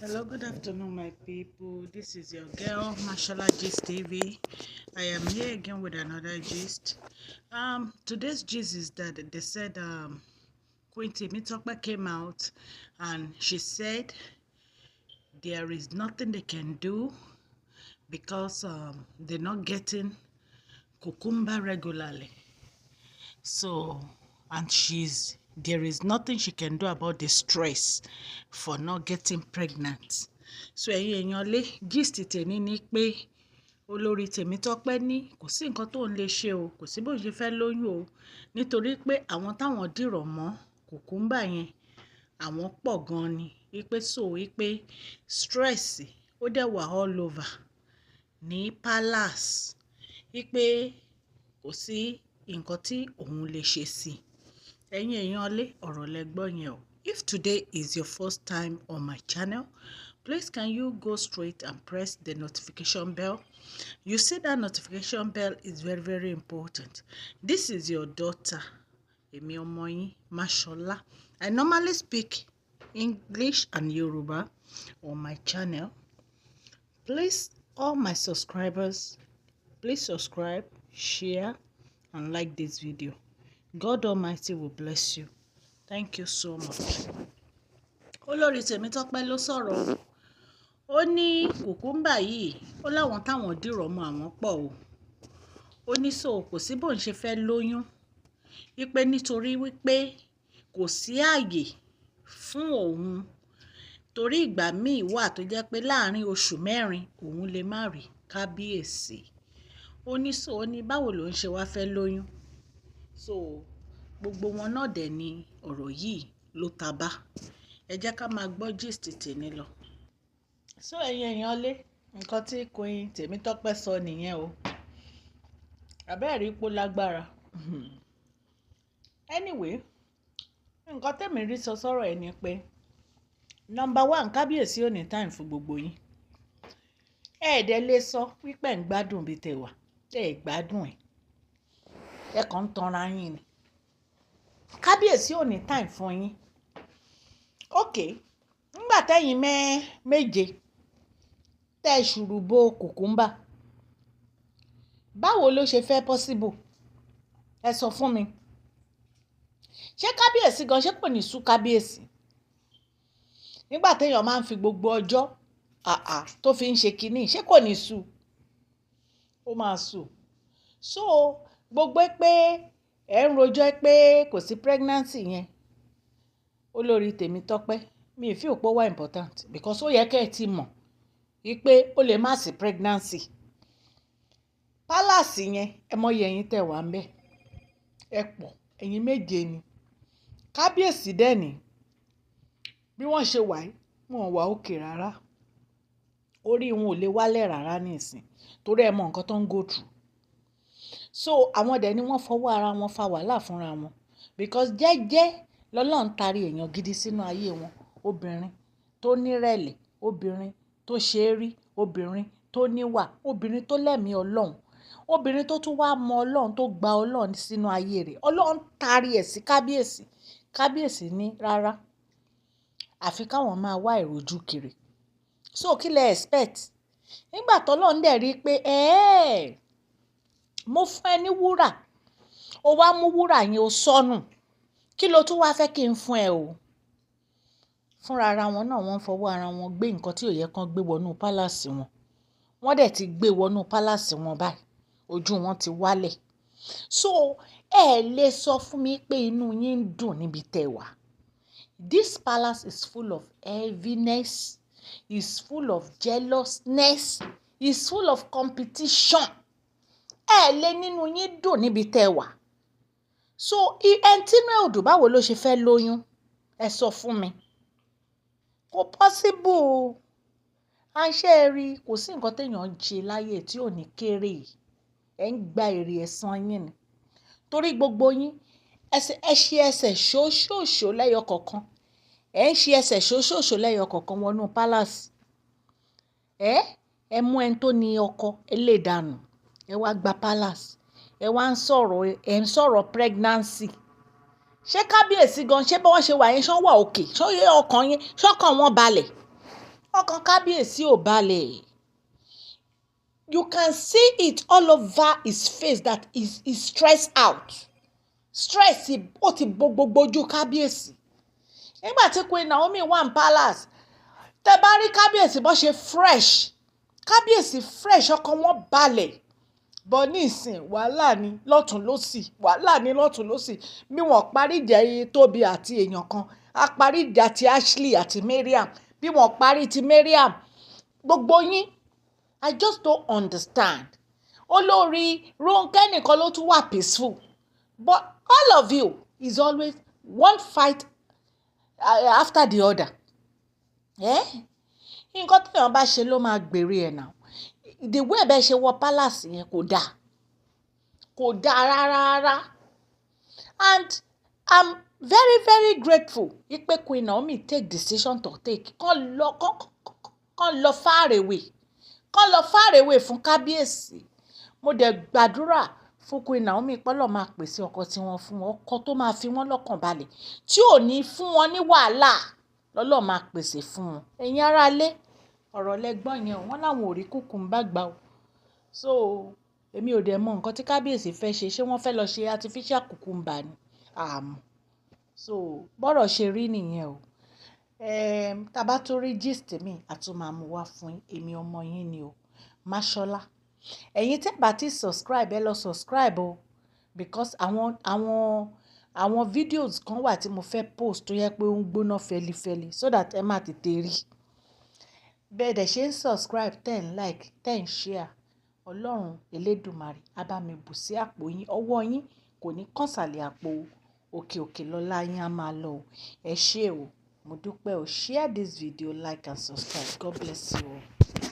Hello, good afternoon, my people. This is your girl, Mashallah Gist TV. I am here again with another gist. Today's gist is that they said Queen Temitope came out and she said there is nothing they can do because they're not getting cucumber regularly. So, and there is nothing she can do about the stress for not getting pregnant. So ẹ̀yin èèyàn lé gist tèmi ni pé Olori Temitope ní kò sí nǹkan tó ń lè ṣe o, kò sí bó ṣe fẹ́ lóyún o, nítorí pé àwọn táwọn dìrọ̀ mọ́ kùkúmbà yẹn àwọn pọ̀ gan ni, wípé stress ó dẹ̀ wà all over ní palace, wípé kò sí nǹkan tí òun lè ṣe sí i. Ẹ̀yin èèyàn lé ọ̀rọ̀ lẹ gbọ́ yẹn o. If today is your first time on my channel, please can you go straight and press the notification bell. You see that notification bell is very, very important. This is your daughter, èmi ọmọ yín, Mashallah. I normally speak English and Yoruba on my channel. Please, all my subscribers, please subscribe, share, and like this video. God Almighty will bless you. Thank you so much. Olori Temitope ló sọ̀rọ̀. Ó ní kùkúmbà yìí, ó láwọn táwọn dìrọ̀ mọ́ àwọn pọ̀ o. Ó ní so kò sí bóun ṣe fẹ́ lóyún. Wípé nítorí wípé kò sí ààyè fún òun. Torí ìgbà míì wà tó jẹ́ pé láàárín oṣù mẹ́rin òun lè má rí kábíyèsí. Ó ní báwo lòun ṣe wá fẹ́ lóyún. So gbogbo wọn náà dẹ̀ ni ọ̀rọ̀ yìí ló ta bá. Ẹ jẹ́ ká máa gbọ́ gist tèmi lọ. So ẹ̀yin èèyàn lé nǹkan tí Queen Temitope sọ nìyẹn o. Àbẹ́ẹ̀rí ipò lágbára. Anyway, nǹkan tèmi rí sọ sọ́rọ̀ ẹ̀ ni pé number one, kábíyèsí ò ní time fún gbogbo yín. Ẹ̀ẹ́dẹ̀ lè sọ wípé ń gbádùn bí tẹ̀wà gbádùn ẹ̀. Ẹ kàn ń tanra yín ni. Kábíyèsí ò ní time fún yín. Okay, nígbà tẹ́yin méje tẹ́ ṣùrù bo kùkúmbà, báwo ló ṣe fẹ́ possible? Ẹ sọ fún mi. Ṣé kábíyèsí gan ṣé kò ní sú kábíyèsí? Nígbà téèyàn máa ń fi gbogbo ọjọ́ tó fi ń ṣe kinní, ṣé kò ní sú? Ó máa sú. So gbogbo pé ẹ̀ ń rojọ́ pé kò sí pregnancy yẹn, Olori Temitope, mi ì fi òpó wá important because ó yẹ kẹ́ ẹ ti mọ̀ wípé ó lè má sí pregnancy. Palace yẹn ẹ mọyì ẹ̀yin tẹ̀ wá ń bẹ̀. Ẹ pọ̀, ẹ̀yin méje ni. Kábíyèsí dẹ̀ ni bí wọ́n ṣe wà yìí, wọn wà òkè rárá. Orí wọn ò lè wálẹ̀ rárá nísìn torí ẹ mọ nǹkan tó ń go through. So àwọn dẹ̀ ni wọ́n fọwọ́ ara wọn fa wàhálà fúnra wọn because jẹ́jẹ́ lọ́lọ́run tarí èèyàn gidi sínú ayé wọn. Obìnrin tó nírẹ̀lẹ̀, obìnrin tó ṣe é rí, obìnrin tó níwà, obìnrin tó lẹ́mìí Ọlọ́run, obìnrin tó tún wá mọ Ọlọ́run, tó gba Ọlọ́run sínú ayé rẹ̀. Ọlọ́run tarí ẹ̀ sí kábíyèsí. Kábíyèsí ní rárá, àfi káwọn máa wá ìrojú kiri. So kí lẹ expect? Nígbà tọ́lọ́run dẹ̀ rí pé mo fún ẹ ní wúrà, o wá mú wúrà yẹn o sọnù, kí ló tún wá fẹ́ kí n fún ẹ o? Fúnra ara wọn náà wọ́n fọwọ́ ara wọn gbé nǹkan tí ò yẹ kán gbé wọnú pálásì wọn. Wọ́n dẹ̀ ti gbé wọnú pálásì wọn báyìí, ojú wọn ti wálẹ̀. So ẹ lè sọ fún mi pé inú yín ń dùn níbi tẹ́ wà. This palace is full of heaviness, is full of jealousness, is full of competition. Ẹ lè nínú yín dùn níbi tẹ́ wà. So ẹni tí inú ẹ̀ ò dùn báwo ló ṣe fẹ́ lóyún? Ẹ sọ fún mi. Kò possible. À ń ṣe rí, kò sí nǹkan téèyàn ń ṣe láyé tí ò ní kéré. Ẹ ń gba èrè ẹ̀san yín ni. Torí gbogbo yín ẹ ṣe ẹsẹ̀ ṣóṣòṣò lẹ́yọ kọ̀ọ̀kan. Ẹ ń ṣe ẹsẹ̀ ṣóṣòṣò lẹ́yọ kọ̀ọ̀kan wọnú palace. Ẹ mú ẹni tó ní ọkọ ẹlẹ́dàánù, ẹ wá gba palace. Ẹ wá ń sọ̀rọ̀ pregnancy. Ṣé kábíyèsí gan ṣé bí wọ́n ṣe wà yẹn ṣán wà òkè? Ṣé ọkàn wọn balẹ̀? ọkàn kábíyèsí ò balẹ̀. You can see it all over his face that is stressed out. Stress ó ti bo gbogbo ojú kábíyèsí. Nígbà tí Queen Naomi wà ní palace, tẹ́ bá rí kábíyèsí bó ṣe fresh. Kábíyèsí fresh, ọkàn wọn balẹ̀. Bọ̀ ní ìsìn wàhálà ni lọ́tùn lósì, wàhálà ni lọ́tùn lósì. Bí wọ́n parí ìjà Tóbi àti èèyàn kan, a parí ìjà ti Ashley àti Mariam. Bí wọ́n parí ti Mariam, gbogbo yín, I just don't understand. Olórí Ronke nìkan ló tún wà peaceful. But all of you is always one fight after the other. Nǹkan tí èèyàn bá ṣe ló máa gbèrè ẹ̀ náà. The way bẹ́ẹ̀ ṣe wọ palace yẹn kò dáa. Kò dáa rárá. And I'm very very grateful pé Queen Naomi take decision to take. Kán lọ far away. Kán lọ far away fún kábíyèsí. Mo dẹ̀ gbàdúrà fún Queen Naomi pé Ọlọ́run máa pèsè ọkọ tí wọ́n fún wọn, ọkọ tó máa fi wọ́n lọ́kàn balẹ̀, tí ò ní fún wọn ní wàhálà. Ọlọ́run máa pèsè fún wọn. Ẹ̀yin ará ilé, ọ̀rọ̀ lẹ́gbọ́n yẹn wọ́n láwọn ò rí Kumbaya o. So èmi ò dẹ̀ mọ nǹkan tí kábíyèsí fẹ́ ṣe. Ṣé wọ́n fẹ́ lọ ṣe artificial Kumbaya ni? Àmọ́. So bọ́rọ̀ ṣe rí nìyẹn o. Tá bá tó rí gist mi àtún máa mú wá fún èmi ọmọ yín ni o, Máṣọ́lá. Ẹ̀yin tẹ́ bá ti subscribe, ẹ lọ subscribe o, because àwọn videos kan wà tí mo fẹ́ post tó yẹ pé ó ń gbóná fẹlifẹli, so that ẹ máa tètè rí. Bẹ́ẹ̀ dẹ̀ ṣe ń subscribe, tẹ́ ń like, tẹ́ ń share. Ọlọ́run Elédùmarè á bá mi bù sí àpò yín. Ọwọ́ yín kò ní kàn sàlẹ̀ àpò o. Òkè òkè lọ́lá yín á máa lọ o. Ẹ ṣé o. Mo dúpẹ́ o. Share this video, like and subscribe. God bless you all.